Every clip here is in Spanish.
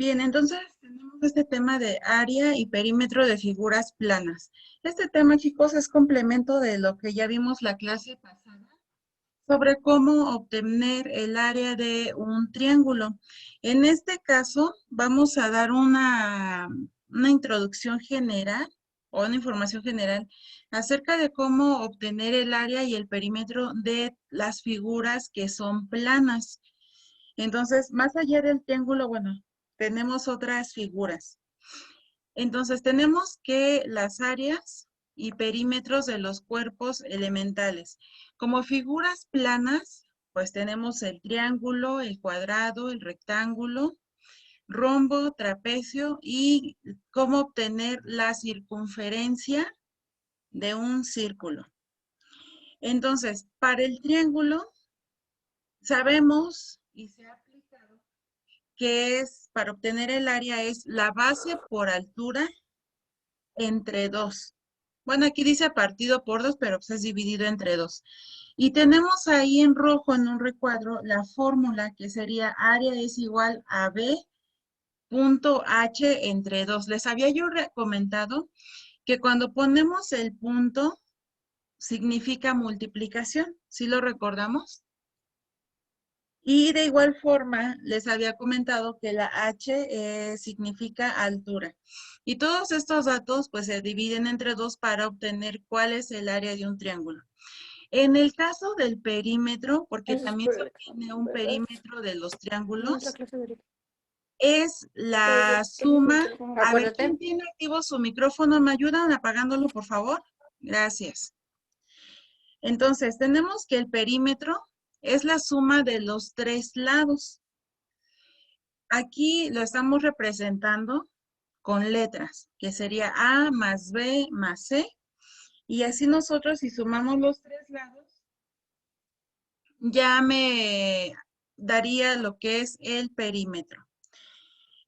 Bien, entonces tenemos este tema de área y perímetro de figuras planas. Este tema, chicos, es complemento de lo que ya vimos la clase pasada sobre cómo obtener el área de un triángulo. En este caso, vamos a dar una introducción general o una información general acerca de cómo obtener el área y el perímetro de las figuras que son planas. Entonces, más allá del triángulo, bueno, tenemos otras figuras. Entonces, tenemos que las áreas y perímetros de los cuerpos elementales. Como figuras planas, pues tenemos el triángulo, el cuadrado, el rectángulo, rombo, trapecio y cómo obtener la circunferencia de un círculo. Entonces, para el triángulo, sabemos y se ha aplicado que es, para obtener el área, es la base por altura entre 2. Bueno, aquí dice partido por 2, pero pues es dividido entre 2. Y tenemos ahí en rojo, en un recuadro, la fórmula que sería área es igual a B punto H entre 2. Les había yo comentado que cuando ponemos el punto, significa multiplicación. ¿Sí lo recordamos? Y de igual forma, les había comentado que la H significa altura. Y todos estos datos pues se dividen entre 2 para obtener cuál es el área de un triángulo. En el caso del perímetro, porque Eso es también por se el obtiene examen, un ¿verdad? perímetro de los No es la triángulos, clase de ahorita. es Pero la yo tengo el suma. teléfono. A ver, ¿quién Acuérdate. tiene activo su micrófono? ¿Me ayudan apagándolo, por favor? Gracias. Entonces, tenemos que el perímetro es la suma de los 3 lados. Aquí lo estamos representando con letras, que sería A más B más C. Y así nosotros, si sumamos los 3 lados, ya me daría lo que es el perímetro.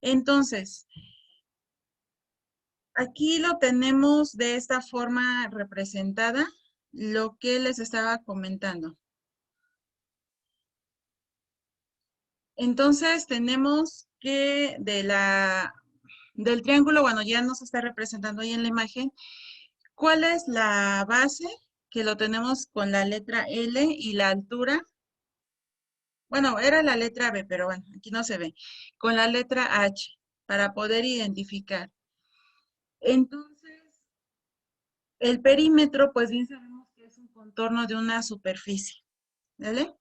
Entonces, aquí lo tenemos de esta forma representada, lo que les estaba comentando. Entonces, tenemos que del triángulo, bueno, ya nos está representando ahí en la imagen, ¿cuál es la base? Que lo tenemos con la letra L y la altura. Bueno, era la letra B, pero bueno, aquí no se ve. Con la letra H, para poder identificar. Entonces, el perímetro, pues bien sabemos que es un contorno de una superficie, ¿vale?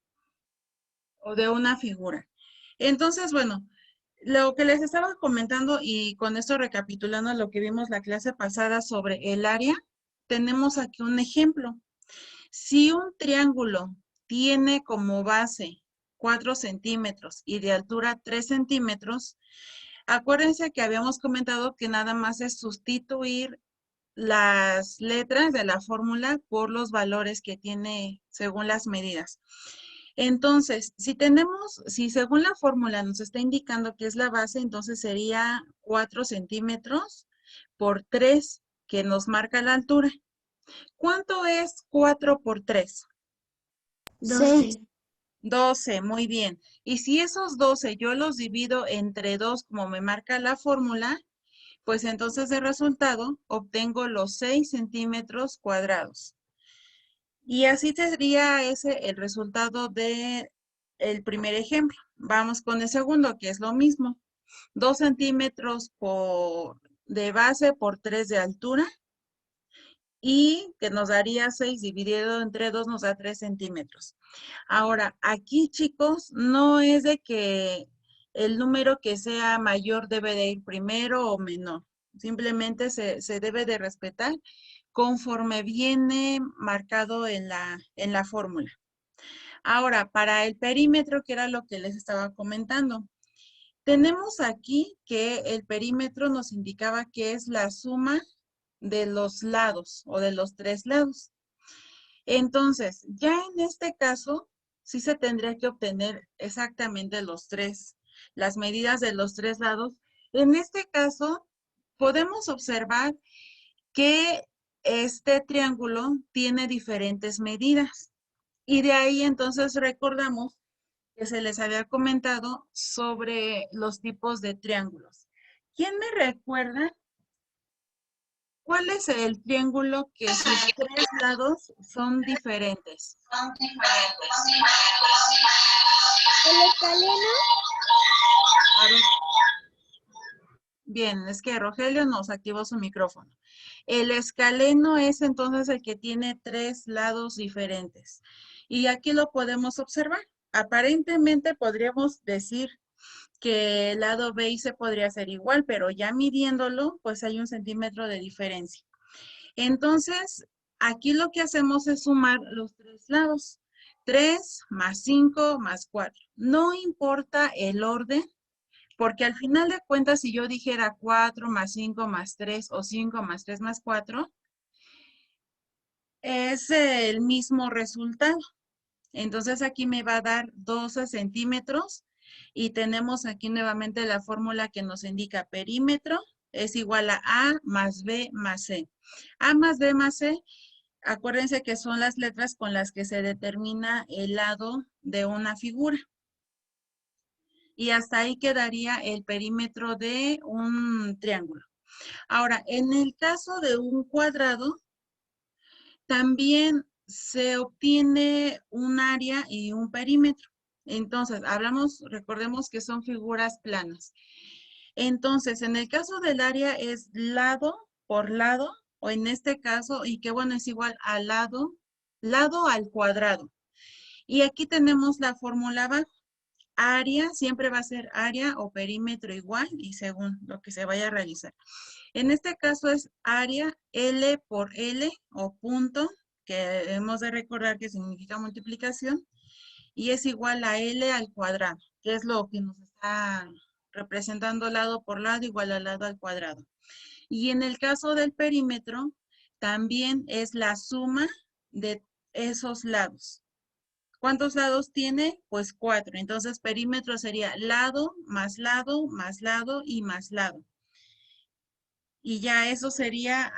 O de una figura. Entonces, bueno, lo que les estaba comentando y con esto recapitulando lo que vimos la clase pasada sobre el área, tenemos aquí un ejemplo. Si un triángulo tiene como base 4 centímetros y de altura 3 centímetros, acuérdense que habíamos comentado que nada más es sustituir las letras de la fórmula por los valores que tiene según las medidas. Entonces, si según la fórmula nos está indicando que es la base, entonces sería 4 centímetros por 3, que nos marca la altura. ¿Cuánto es 4 por 3? 12. 12, muy bien. Y si esos 12 yo los divido entre 2 como me marca la fórmula, pues entonces de resultado obtengo los 6 centímetros cuadrados. Y así sería ese el resultado de el primer ejemplo. Vamos con el segundo, que es lo mismo. 2 centímetros de base por 3 de altura y que nos daría 6 dividido entre 2 nos da 3 centímetros. Ahora, aquí, chicos, no es de que el número que sea mayor debe de ir primero o menor. Simplemente se debe de respetar conforme viene marcado en la fórmula. Ahora, para el perímetro, que era lo que les estaba comentando, tenemos aquí que el perímetro nos indicaba que es la suma de los lados o de los 3 lados. Entonces, ya en este caso, sí se tendría que obtener exactamente las medidas de los 3 lados. En este caso, podemos observar que este triángulo tiene diferentes medidas. Y de ahí entonces recordamos que se les había comentado sobre los tipos de triángulos. ¿Quién me recuerda cuál es el triángulo que sus tres lados son diferentes? ¿El escaleno? A ver, bien, es que Rogelio nos activó su micrófono. El escaleno es entonces el que tiene tres lados diferentes. Y aquí lo podemos observar. Aparentemente podríamos decir que el lado B y C podría ser igual, pero ya midiéndolo, pues hay 1 centímetro de diferencia. Entonces, aquí lo que hacemos es sumar los tres lados. 3 más 5 más 4. No importa el orden, porque al final de cuentas, si yo dijera 4 más 5 más 3 o 5 más 3 más 4, es el mismo resultado. Entonces aquí me va a dar 12 centímetros y tenemos aquí nuevamente la fórmula que nos indica perímetro es igual a más B más C. A más B más C, acuérdense que son las letras con las que se determina el lado de una figura. Y hasta ahí quedaría el perímetro de un triángulo. Ahora, en el caso de un cuadrado, también se obtiene un área y un perímetro. Entonces, recordemos que son figuras planas. Entonces, en el caso del área es lado por lado, o en este caso, y que bueno, es igual a lado al cuadrado. Y aquí tenemos la fórmula abajo. Área siempre va a ser área o perímetro igual y según lo que se vaya a realizar. En este caso es área L por L o punto, que hemos de recordar que significa multiplicación, y es igual a L al cuadrado, que es lo que nos está representando lado por lado igual al lado al cuadrado. Y en el caso del perímetro, también es la suma de esos lados. ¿Cuántos lados tiene? Pues 4. Entonces, perímetro sería lado, más lado, más lado y más lado. Y ya eso sería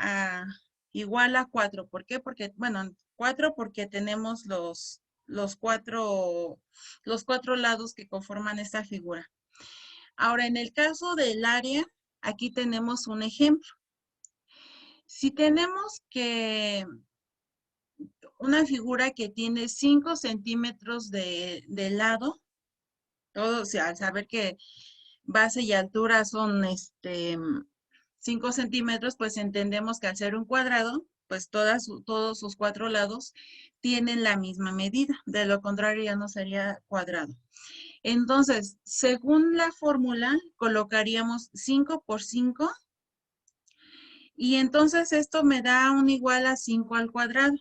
igual a 4. ¿Por qué? Porque, bueno, 4 porque tenemos los cuatro lados que conforman esta figura. Ahora, en el caso del área, aquí tenemos un ejemplo. Si tenemos que una figura que tiene 5 centímetros de lado, todo, o sea, al saber que base y altura son 5 centímetros, pues entendemos que al ser un cuadrado, pues todos sus 4 lados tienen la misma medida. De lo contrario, ya no sería cuadrado. Entonces, según la fórmula, colocaríamos 5 por 5 y entonces esto me da un igual a 5 al cuadrado.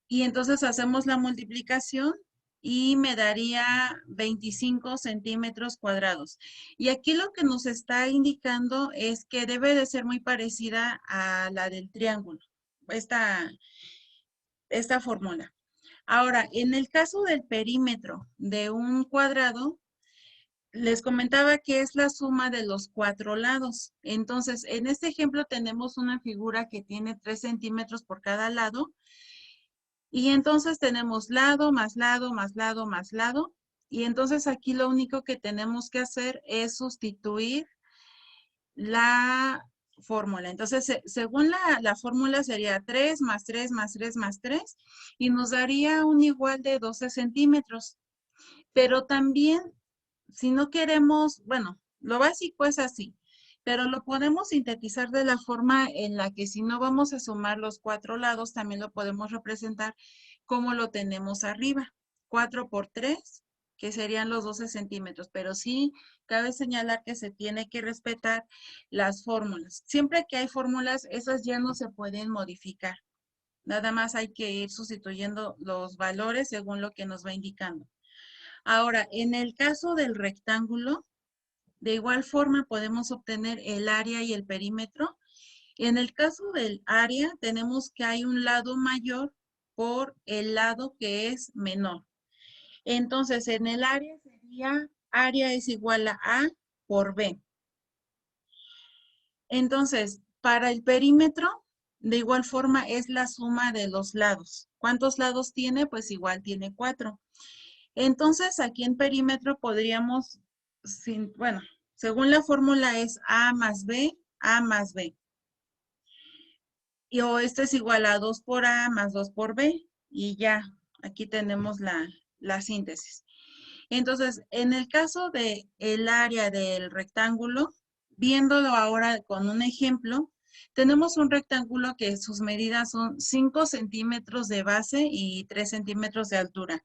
Y entonces hacemos la multiplicación y me daría 25 centímetros cuadrados. Y aquí lo que nos está indicando es que debe de ser muy parecida a la del triángulo, esta fórmula. Ahora, en el caso del perímetro de un cuadrado, les comentaba que es la suma de los 4 lados. Entonces, en este ejemplo tenemos una figura que tiene 3 centímetros por cada lado. Y entonces tenemos lado, más lado, más lado, más lado. Y entonces aquí lo único que tenemos que hacer es sustituir la fórmula. Entonces, según la fórmula sería 3 más 3 más 3 más 3 y nos daría un igual de 12 centímetros. Pero también, si no queremos, bueno, lo básico es así, pero lo podemos sintetizar de la forma en la que si no vamos a sumar los 4 lados, también lo podemos representar como lo tenemos arriba. 4 por 3, que serían los 12 centímetros, pero sí cabe señalar que se tiene que respetar las fórmulas. Siempre que hay fórmulas, esas ya no se pueden modificar. Nada más hay que ir sustituyendo los valores según lo que nos va indicando. Ahora, en el caso del rectángulo, de igual forma podemos obtener el área y el perímetro. En el caso del área, tenemos que hay un lado mayor por el lado que es menor. Entonces, en el área sería, área es igual a A por B. Entonces, para el perímetro, de igual forma es la suma de los lados. ¿Cuántos lados tiene? Pues igual tiene 4. Entonces, aquí en perímetro podríamos, bueno, según la fórmula es A más B, A más B. Y o esto es igual a 2 por A más 2 por B. Y ya, aquí tenemos la síntesis. Entonces, en el caso de el área del rectángulo, viéndolo ahora con un ejemplo, tenemos un rectángulo que sus medidas son 5 centímetros de base y 3 centímetros de altura.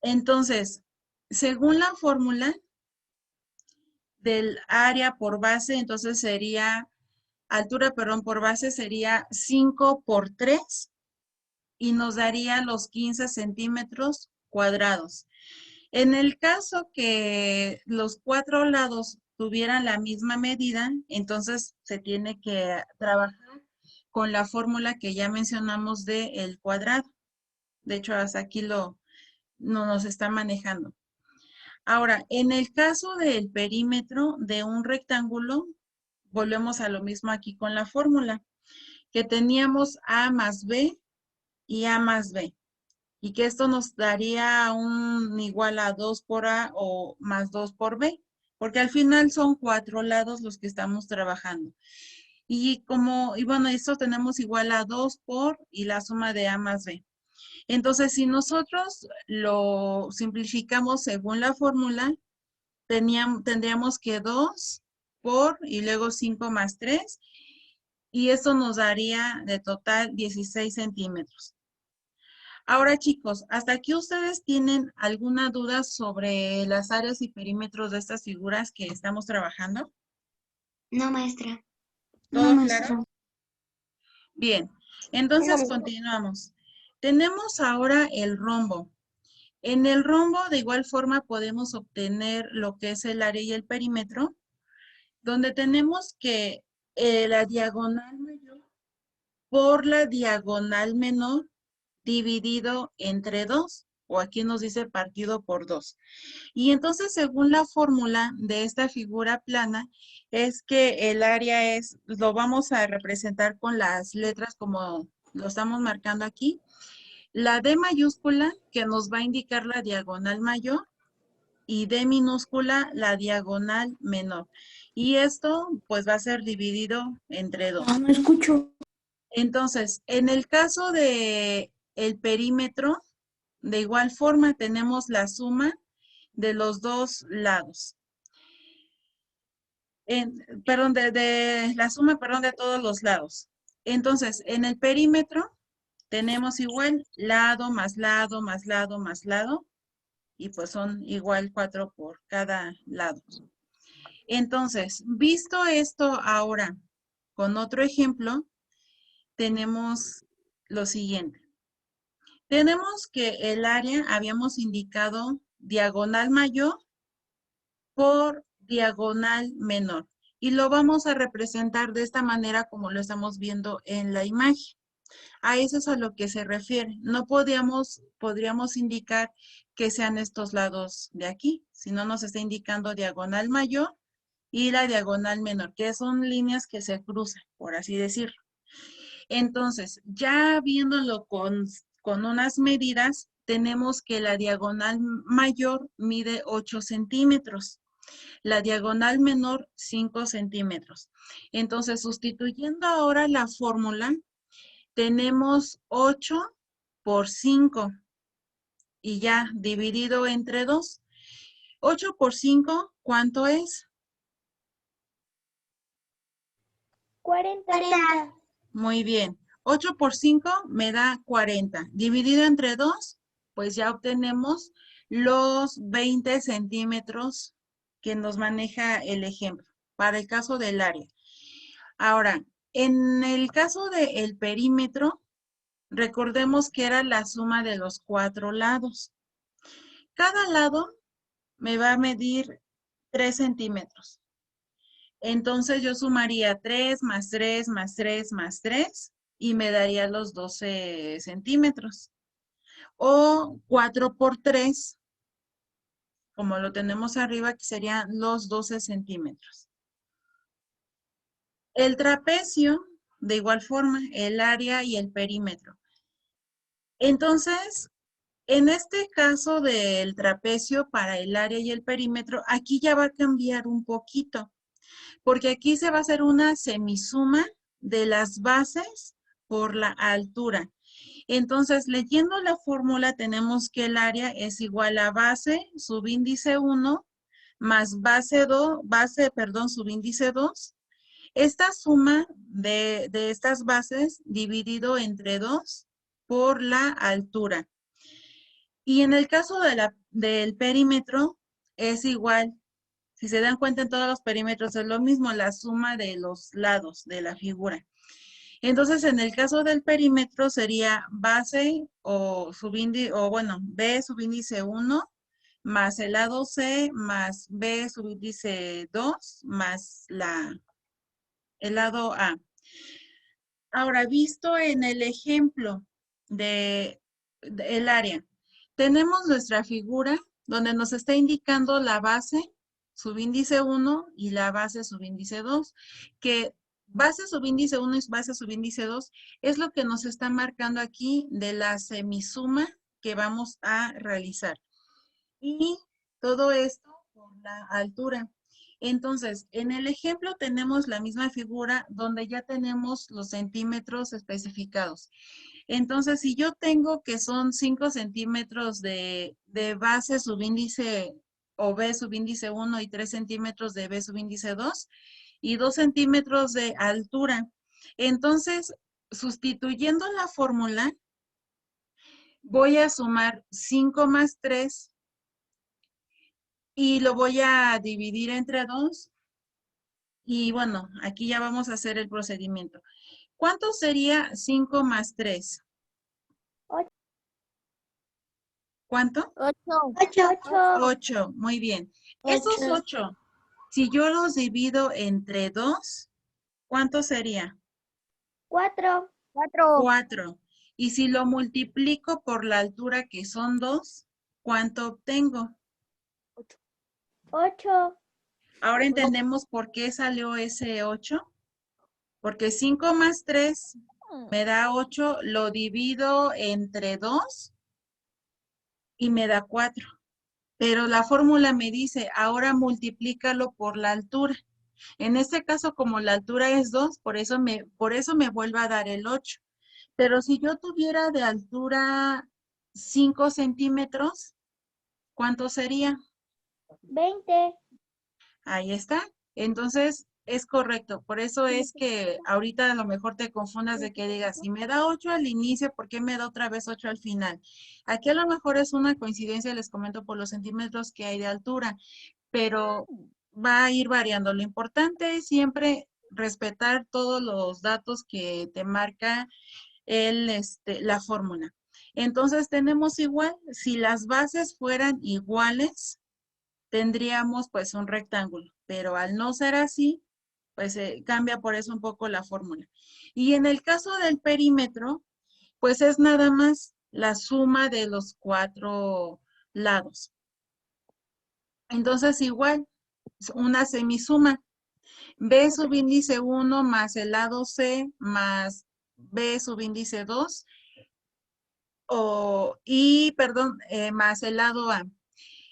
Entonces, según la fórmula del área por base, entonces sería, altura, perdón, por base sería 5 por 3 y nos daría los 15 centímetros cuadrados. En el caso que los 4 lados tuvieran la misma medida, entonces se tiene que trabajar con la fórmula que ya mencionamos del cuadrado. De hecho, hasta aquí no nos está manejando. Ahora, en el caso del perímetro de un rectángulo, volvemos a lo mismo aquí con la fórmula, que teníamos A más B y A más B. Y que esto nos daría un igual a 2 por A o más 2 por B, porque al final son 4 lados los que estamos trabajando. Y bueno, esto tenemos igual a 2 por y la suma de A más B. Entonces, si nosotros lo simplificamos según la fórmula, tendríamos que 2 por y luego 5 más 3, y esto nos daría de total 16 centímetros. Ahora, chicos, ¿hasta aquí ustedes tienen alguna duda sobre las áreas y perímetros de estas figuras que estamos trabajando? No, maestra. ¿Todo claro? Bien, entonces continuamos. Tenemos ahora el rombo. En el rombo, de igual forma, podemos obtener lo que es el área y el perímetro, donde tenemos que la diagonal mayor por la diagonal menor dividido entre 2, o aquí nos dice partido por 2. Y entonces, según la fórmula de esta figura plana, es que el área lo vamos a representar con las letras como lo estamos marcando aquí. La D mayúscula, que nos va a indicar la diagonal mayor, y D minúscula, la diagonal menor. Y esto, pues, va a ser dividido entre 2. No escucho. Entonces, en el caso de el perímetro, de igual forma tenemos la suma de los dos lados. Perdón, de la suma, perdón, de todos los lados. Entonces, en el perímetro tenemos igual lado más lado más lado más lado, y pues son igual 4 por cada lado. Entonces, visto esto ahora con otro ejemplo, tenemos lo siguiente. Tenemos que el área habíamos indicado diagonal mayor por diagonal menor. Y lo vamos a representar de esta manera como lo estamos viendo en la imagen. A eso es a lo que se refiere. No podríamos indicar que sean estos lados de aquí, sino nos está indicando diagonal mayor y la diagonal menor, que son líneas que se cruzan, por así decirlo. Entonces, ya viéndolo con unas medidas, tenemos que la diagonal mayor mide 8 centímetros, la diagonal menor 5 centímetros. Entonces, sustituyendo ahora la fórmula, tenemos 8 por 5 y ya dividido entre 2. 8 por 5, ¿cuánto es? 40. Muy bien. 8 por 5 me da 40. Dividido entre 2, pues ya obtenemos los 20 centímetros que nos maneja el ejemplo para el caso del área. Ahora, en el caso del perímetro, recordemos que era la suma de los 4 lados. Cada lado me va a medir 3 centímetros. Entonces yo sumaría 3 más 3 más 3 más 3 y me daría los 12 centímetros. O 4 por 3, como lo tenemos arriba, que serían los 12 centímetros. El trapecio, de igual forma, el área y el perímetro. Entonces, En este caso del trapecio para el área y el perímetro, aquí ya va a cambiar un poquito, porque aquí se va a hacer una semisuma de las bases por la altura. Entonces, leyendo la fórmula, tenemos que el área es igual a base, subíndice 1, más subíndice 2. Esta suma de estas bases dividido entre 2 por la altura. Y en el caso del perímetro es igual. Si se dan cuenta, en todos los perímetros es lo mismo, la suma de los lados de la figura. Entonces, en el caso del perímetro sería base o subíndice, o bueno, B subíndice 1 más el lado C más B subíndice 2 más el lado A. Ahora, visto en el ejemplo el área, tenemos nuestra figura donde nos está indicando la base subíndice 1 y la base subíndice 2, que base subíndice 1 y base subíndice 2 es lo que nos está marcando aquí de la semisuma que vamos a realizar. Y todo esto por la altura. Entonces, en el ejemplo tenemos la misma figura donde ya tenemos los centímetros especificados. Entonces, si yo tengo que son 5 centímetros de base subíndice o B subíndice 1 y 3 centímetros de B subíndice 2 y 2 centímetros de altura. Entonces, sustituyendo la fórmula, voy a sumar 5 más 3 y lo voy a dividir entre 2. Y bueno, aquí ya vamos a hacer el procedimiento. ¿Cuánto sería 5 más 3? Ocho. ¿Cuánto? 8. 8, muy bien. Esos 8, si yo los divido entre 2, ¿cuánto sería? 4. 4. Y si lo multiplico por la altura que son 2, ¿cuánto obtengo? 8. Ahora entendemos por qué salió ese 8. Porque 5 más 3 me da 8, lo divido entre 2 y me da 4. Pero la fórmula me dice, ahora multiplícalo por la altura. En este caso, como la altura es 2, por eso me vuelve a dar el 8. Pero si yo tuviera de altura 5 centímetros, ¿cuánto sería? 20. Ahí está. Entonces, es correcto. Por eso es que ahorita a lo mejor te confundas de que digas, si me da 8 al inicio, ¿por qué me da otra vez 8 al final? Aquí a lo mejor es una coincidencia, les comento por los centímetros que hay de altura, pero va a ir variando. Lo importante es siempre respetar todos los datos que te marca la fórmula. Entonces tenemos igual, si las bases fueran iguales, tendríamos pues un rectángulo, pero al no ser así, pues cambia por eso un poco la fórmula. Y en el caso del perímetro, pues es nada más la suma de los 4 lados. Entonces igual, una semisuma. B subíndice 1 más el lado C más B subíndice 2 más el lado A.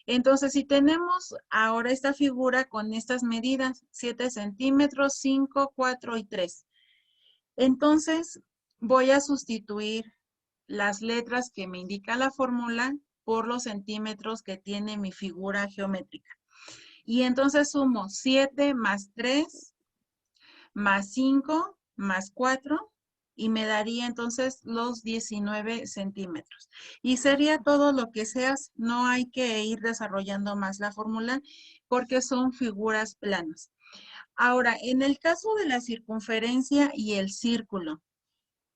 Entonces, si tenemos ahora esta figura con estas medidas, 7 centímetros, 5, 4 y 3. Entonces, voy a sustituir las letras que me indica la fórmula por los centímetros que tiene mi figura geométrica. Y entonces sumo 7 más 3 más 5 más 4 y me daría entonces los 19 centímetros. Y sería todo lo que seas, no hay que ir desarrollando más la fórmula porque son figuras planas. Ahora, en el caso de la circunferencia y el círculo,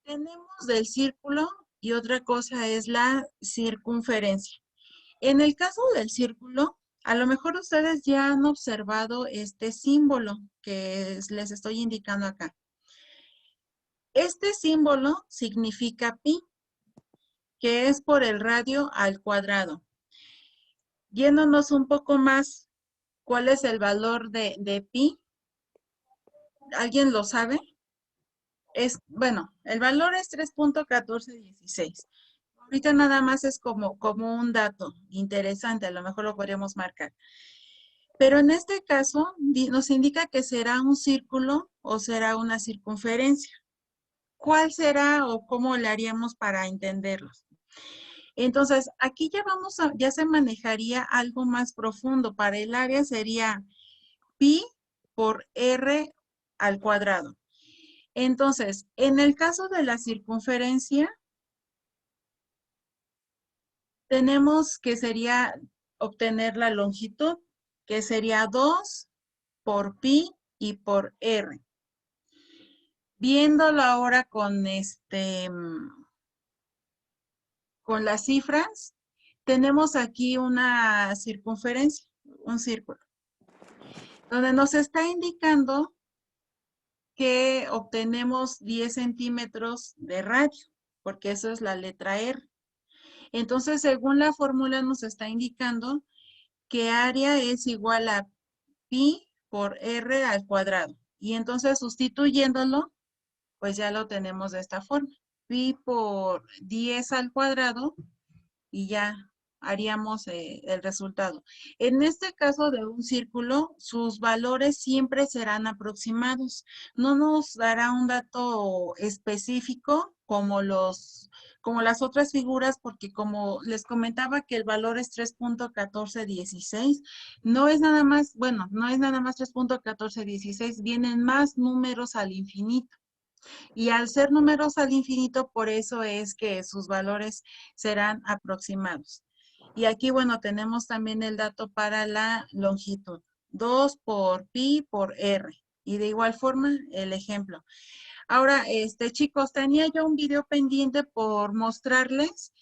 tenemos del círculo y otra cosa es la circunferencia. En el caso del círculo, a lo mejor ustedes ya han observado este símbolo que les estoy indicando acá. Este símbolo significa pi, que es por el radio al cuadrado. Yéndonos un poco más, ¿cuál es el valor de pi? ¿Alguien lo sabe? Bueno, el valor es 3.1416. Ahorita nada más es como un dato interesante, a lo mejor lo podríamos marcar. Pero en este caso nos indica que será un círculo o será una circunferencia. ¿Cuál será o cómo le haríamos para entenderlos? Entonces, aquí ya se manejaría algo más profundo. Para el área sería pi por r al cuadrado. Entonces, en el caso de la circunferencia, tenemos que sería obtener la longitud, que sería 2 por pi y por r. Viéndolo ahora con con las cifras, tenemos aquí una circunferencia, un círculo, donde nos está indicando que obtenemos 10 centímetros de radio, porque eso es la letra R. Entonces, según la fórmula nos está indicando que área es igual a pi por r al cuadrado. Y entonces, sustituyéndolo, pues ya lo tenemos de esta forma. Pi por 10 al cuadrado y ya haríamos el resultado. En este caso de un círculo, sus valores siempre serán aproximados. No nos dará un dato específico como las otras figuras, porque como les comentaba que el valor es 3.1416, no es nada más, bueno, no es nada más 3.1416, vienen más números al infinito. Y al ser números al infinito, por eso es que sus valores serán aproximados. Y aquí, bueno, tenemos también el dato para la longitud. 2 por pi por r. Y de igual forma, el ejemplo. Ahora, chicos, tenía yo un video pendiente por mostrarles,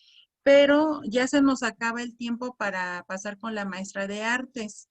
pero ya se nos acaba el tiempo para pasar con la maestra de artes.